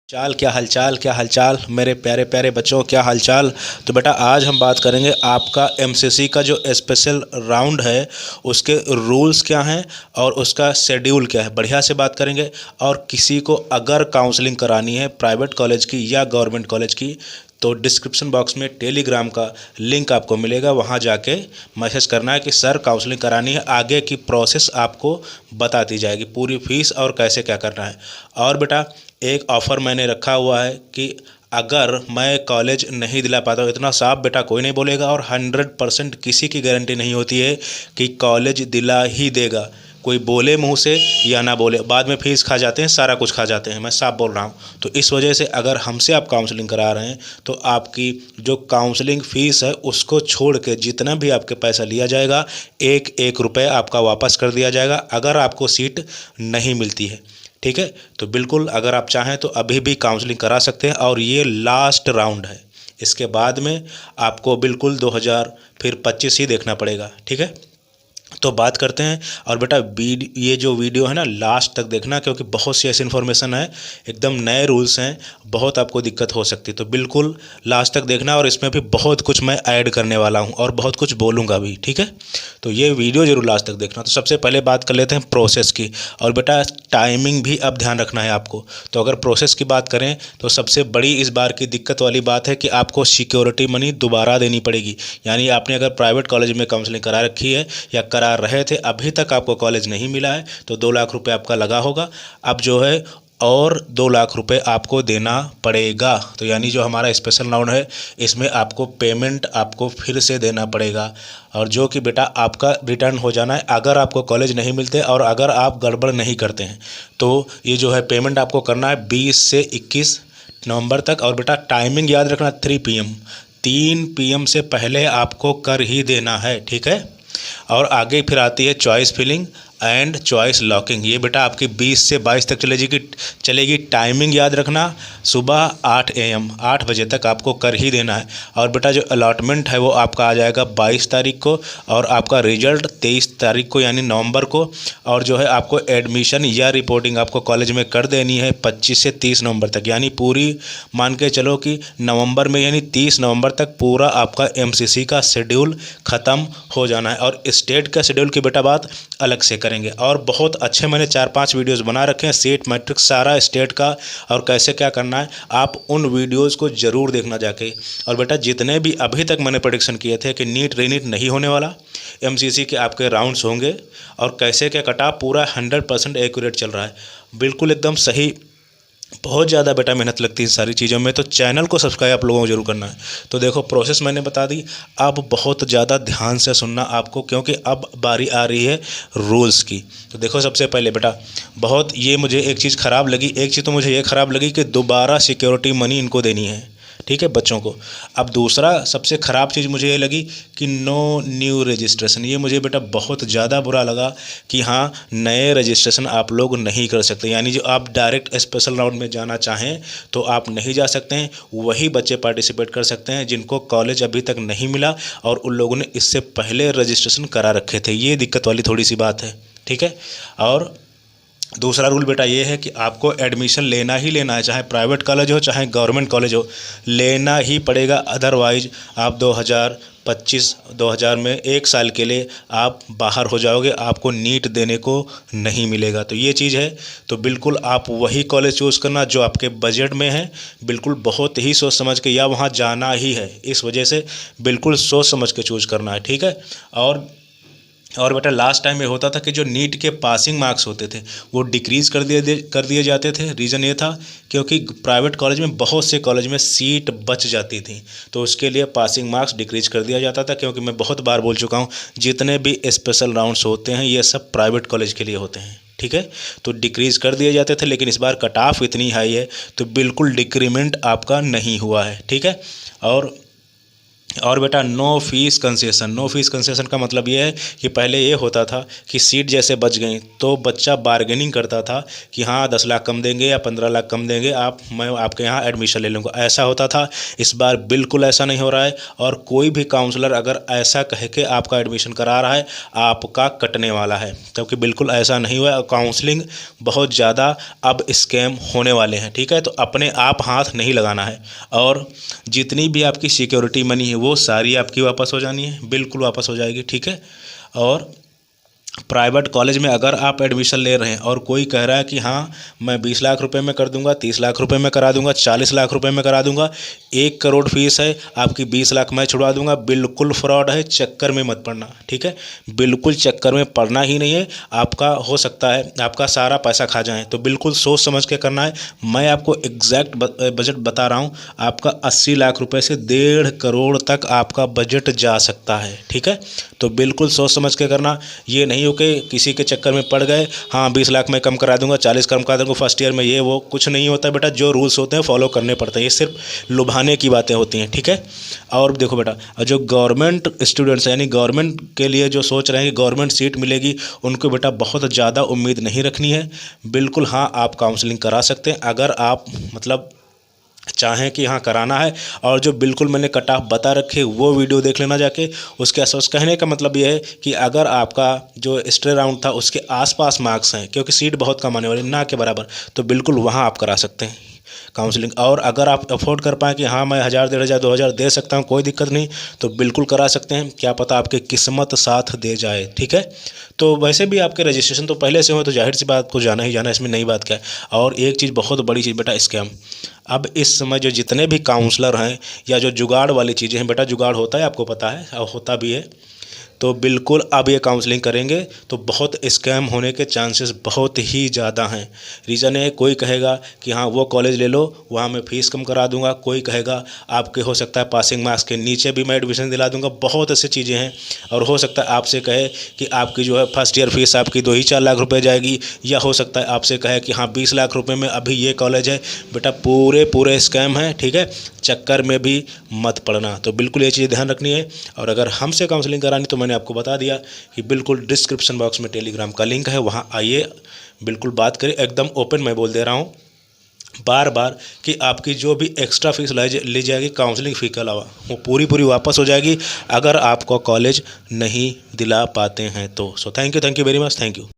क्या हालचाल मेरे प्यारे प्यारे बच्चों, क्या हालचाल। तो बेटा आज हम बात करेंगे आपका एमसीसी का जो स्पेशल राउंड है उसके रूल्स क्या हैं और उसका शेड्यूल क्या है, बढ़िया से बात करेंगे। और किसी को अगर काउंसलिंग करानी है प्राइवेट कॉलेज की या गवर्नमेंट कॉलेज की तो डिस्क्रिप्शन बॉक्स में टेलीग्राम का लिंक आपको मिलेगा, वहाँ जाके मैसेज करना है कि सर काउंसलिंग करानी है। आगे की प्रोसेस आपको बता दी जाएगी, पूरी फीस और कैसे क्या करना है। और बेटा एक ऑफ़र मैंने रखा हुआ है कि अगर मैं कॉलेज नहीं दिला पाता हूँ, इतना साफ बेटा कोई नहीं बोलेगा और 100% किसी की गारंटी नहीं होती है कि कॉलेज दिला ही देगा। कोई बोले मुंह से या ना बोले, बाद में फीस खा जाते हैं, सारा कुछ खा जाते हैं, मैं साफ बोल रहा हूँ। तो इस वजह से अगर हमसे आप काउंसलिंग करा रहे हैं तो आपकी जो काउंसलिंग फ़ीस है उसको छोड़ के जितना भी आपके पैसा लिया जाएगा, एक एक रुपये आपका वापस कर दिया जाएगा अगर आपको सीट नहीं मिलती है। ठीक है, तो बिल्कुल अगर आप चाहें तो अभी भी काउंसलिंग करा सकते हैं और ये लास्ट राउंड है। इसके बाद में आपको बिल्कुल 2025 ही देखना पड़ेगा। ठीक है, तो बात करते हैं। और बेटा ये जो वीडियो है ना लास्ट तक देखना, क्योंकि बहुत सी ऐसी इन्फॉर्मेशन है, एकदम नए रूल्स हैं, बहुत आपको दिक्कत हो सकती है। तो बिल्कुल लास्ट तक देखना और इसमें भी बहुत कुछ मैं ऐड करने वाला हूं और बहुत कुछ बोलूँगा भी। ठीक है, तो ये वीडियो ज़रूर लास्ट तक देखना। तो सबसे पहले बात कर लेते हैं प्रोसेस की। और बेटा टाइमिंग भी अब ध्यान रखना है आपको। तो अगर प्रोसेस की बात करें तो सबसे बड़ी इस बार की दिक्कत वाली बात है कि आपको सिक्योरिटी मनी दोबारा देनी पड़ेगी। यानी आपने अगर प्राइवेट कॉलेज में काउंसलिंग करा रखी है या करा रहे थे, अभी तक आपको कॉलेज नहीं मिला है तो 2 लाख रुपए आपका लगा होगा। अब जो है और 2 लाख रुपए आपको देना पड़ेगा। तो यानी जो हमारा स्पेशल राउंड है इसमें आपको पेमेंट आपको फिर से देना पड़ेगा, और जो कि बेटा आपका रिटर्न हो जाना है अगर आपको कॉलेज नहीं मिलते और अगर आप गड़बड़ नहीं करते हैं। तो ये जो है पेमेंट आपको करना है 20 से 21 नवंबर तक। और बेटा टाइमिंग याद रखना 3 PM, 3 PM से पहले आपको कर ही देना है। ठीक है, और आगे फिर आती है choice filling and choice locking. ये बेटा आपकी 20 से 22 तक चलेगी। टाइमिंग याद रखना सुबह 8 AM, 8 बजे तक आपको कर ही देना है। और बेटा जो अलॉटमेंट है वो आपका आ जाएगा 22 तारीख को और आपका रिजल्ट 23 तारीख को यानी नवंबर को। और जो है आपको एडमिशन या रिपोर्टिंग आपको कॉलेज में कर देनी है 25 से 30 नवंबर तक। यानी पूरी मान के चलो कि नवंबर में यानी 30 नवंबर तक पूरा आपका एमसीसी का शेड्यूल ख़त्म हो जाना है। और स्टेट का शेड्यूल की बेटा बात अलग से करेंगे। और बहुत अच्छे मैंने 4-5 वीडियोस बना रखे हैं, सेट मैट्रिक्स सारा स्टेट का और कैसे क्या करना है, आप उन वीडियोस को ज़रूर देखना जाके। और बेटा जितने भी अभी तक मैंने प्रेडिक्शन किए थे कि नीट रीनीट नहीं होने वाला, एमसीसी के आपके राउंड्स होंगे और कैसे क्या कटा, पूरा 100% एक्यूरेट चल रहा है, बिल्कुल एकदम सही। बहुत ज़्यादा बेटा मेहनत लगती है सारी चीज़ों में, तो चैनल को सब्सक्राइब आप लोगों को जरूर करना है। तो देखो प्रोसेस मैंने बता दी, अब बहुत ज़्यादा ध्यान से सुनना आपको, क्योंकि अब बारी आ रही है रूल्स की। तो देखो सबसे पहले बेटा बहुत ये मुझे एक चीज़ ख़राब लगी, एक चीज़ तो मुझे ये ख़राब लगी कि दोबारा सिक्योरिटी मनी इनको देनी है। ठीक है बच्चों को। अब दूसरा सबसे ख़राब चीज़ मुझे ये लगी कि नो न्यू रजिस्ट्रेशन। ये मुझे बेटा बहुत ज़्यादा बुरा लगा कि हाँ नए रजिस्ट्रेशन आप लोग नहीं कर सकते। यानी जो आप डायरेक्ट स्पेशल राउंड में जाना चाहें तो आप नहीं जा सकते हैं, वही बच्चे पार्टिसिपेट कर सकते हैं जिनको कॉलेज अभी तक नहीं मिला और उन लोगों ने इससे पहले रजिस्ट्रेशन करा रखे थे। ये दिक्कत वाली थोड़ी सी बात है। ठीक है, और दूसरा रूल बेटा ये है कि आपको एडमिशन लेना ही लेना है, चाहे प्राइवेट कॉलेज हो चाहे गवर्नमेंट कॉलेज हो, लेना ही पड़ेगा। अदरवाइज आप 2025-2000 में 1 साल के लिए आप बाहर हो जाओगे, आपको नीट देने को नहीं मिलेगा। तो ये चीज़ है, तो बिल्कुल आप वही कॉलेज चूज़ करना जो आपके बजट में है, बिल्कुल बहुत ही सोच समझ के, या वहाँ जाना ही है इस वजह से बिल्कुल सोच समझ के चूज़ करना है। ठीक है, और बेटा लास्ट टाइम ये होता था कि जो नीट के पासिंग मार्क्स होते थे वो डिक्रीज़ कर दिए जाते थे। रीज़न ये था क्योंकि प्राइवेट कॉलेज में बहुत से कॉलेज में सीट बच जाती थी, तो उसके लिए पासिंग मार्क्स डिक्रीज़ कर दिया जाता था। क्योंकि मैं बहुत बार बोल चुका हूँ जितने भी स्पेशल राउंड्स होते हैं ये सब प्राइवेट कॉलेज के लिए होते हैं। ठीक है, तो डिक्रीज़ कर दिए जाते थे, लेकिन इस बार कट ऑफ इतनी हाई है तो बिल्कुल डिक्रीमेंट आपका नहीं हुआ है। ठीक है, और बेटा no fees concession. No fees concession का मतलब ये है कि पहले ये होता था कि सीट जैसे बच गई तो बच्चा बार्गेनिंग करता था कि हाँ 10 लाख कम देंगे या 15 लाख कम देंगे, मैं आपके यहाँ एडमिशन ले लूँगा, ऐसा होता था। इस बार बिल्कुल ऐसा नहीं हो रहा है, और कोई भी काउंसलर अगर ऐसा कह के आपका एडमिशन करा रहा है आपका कटने वाला है, क्योंकि बिल्कुल ऐसा नहीं हुआ। काउंसलिंग बहुत ज़्यादा अब स्कैम होने वाले हैं, ठीक है। तो अपने आप हाथ नहीं लगाना है, और जितनी भी आपकी सिक्योरिटी मनी है वो सारी आपकी वापस हो जानी है, बिल्कुल वापस हो जाएगी, ठीक है। और प्राइवेट कॉलेज में अगर आप एडमिशन ले रहे हैं और कोई कह रहा है कि हाँ मैं 20 लाख रुपए में कर दूंगा, 30 लाख रुपए में करा दूंगा, 40 लाख रुपए में करा दूंगा, 1 करोड़ फीस है आपकी, 20 लाख मैं छुड़वा दूंगा, बिल्कुल फ्रॉड है, चक्कर में मत पड़ना, ठीक है। बिल्कुल चक्कर में पड़ना ही नहीं है, आपका हो सकता है आपका सारा पैसा खा जाए, तो बिल्कुल सोच समझ के करना है। मैं आपको एग्जैक्ट बजट बता रहा हूँ, आपका 80 लाख रुपये से 1.5 करोड़ तक आपका बजट जा सकता है, ठीक है। तो बिल्कुल सोच समझ के करना, ये नहीं हो कि किसी के चक्कर में पड़ गए, हाँ 20 लाख में कम करा दूंगा, 40 कम करा दूंगा फर्स्ट ईयर में, ये वो कुछ नहीं होता बेटा। जो रूल्स होते हैं फॉलो करने पड़ते हैं, ये सिर्फ लुभाने की बातें होती हैं, ठीक है। और देखो बेटा, जो गवर्नमेंट स्टूडेंट्स यानी गवर्नमेंट के लिए जो सोच रहे हैं कि गवर्नमेंट सीट मिलेगी, उनको बेटा बहुत ज़्यादा उम्मीद नहीं रखनी है। बिल्कुल हाँ आप काउंसलिंग करा सकते हैं अगर आप मतलब चाहें कि हाँ कराना है। और जो बिल्कुल मैंने कट ऑफ बता रखे वो वीडियो देख लेना जाके। उसके आसपास कहने का मतलब ये है कि अगर आपका जो स्ट्रे राउंड था उसके आसपास मार्क्स हैं, क्योंकि सीट बहुत कम आने वाली ना के बराबर, तो बिल्कुल वहाँ आप करा सकते हैं काउंसलिंग। और अगर आप अफोर्ड कर पाएँ कि हाँ मैं 1000, 1500, 2000 दे सकता हूँ, कोई दिक्कत नहीं, तो बिल्कुल करा सकते हैं। क्या पता आपकी किस्मत साथ दे जाए, ठीक है। तो वैसे भी आपके रजिस्ट्रेशन तो पहले से हो, तो जाहिर सी बात को जाना ही जाना, इसमें नई बात क्या है। और एक चीज़ बहुत बड़ी चीज़ बेटा, स्कैम। अब इस समय जो जितने भी काउंसलर हैं या जो जुगाड़ वाली चीज़ें हैं बेटा, जुगाड़ होता है आपको पता है, और होता भी है, तो बिल्कुल अब ये काउंसलिंग करेंगे तो बहुत स्कैम होने के चांसेस बहुत ही ज़्यादा हैं। रीज़न है, कोई कहेगा कि हाँ वो कॉलेज ले लो, वहाँ मैं फ़ीस कम करा दूंगा, कोई कहेगा आपके हो सकता है पासिंग मार्क्स के नीचे भी मैं एडमिशन दिला दूंगा, बहुत ऐसी चीज़ें हैं। और हो सकता है आपसे कहे कि आपकी जो है फर्स्ट ईयर फीस आपकी 2 ही 4 लाख रुपये जाएगी, या हो सकता है आपसे कहे कि हाँ 20 लाख रुपये में अभी ये कॉलेज है। बेटा पूरे स्कैम हैं, ठीक है, चक्कर में भी मत पड़ना। तो बिल्कुल ये चीज़ ध्यान रखनी है। और अगर हमसे काउंसलिंग करानी तो मैंने आपको बता दिया कि बिल्कुल डिस्क्रिप्शन बॉक्स में टेलीग्राम का लिंक है, वहाँ आइए, बिल्कुल बात करें, एकदम ओपन मैं बोल दे रहा हूँ बार बार कि आपकी जो भी एक्स्ट्रा फीस ली जाएगी काउंसलिंग फ़ी के अलावा, वो पूरी वापस हो जाएगी अगर आपको कॉलेज नहीं दिला पाते हैं तो। So thank you very much, thank you.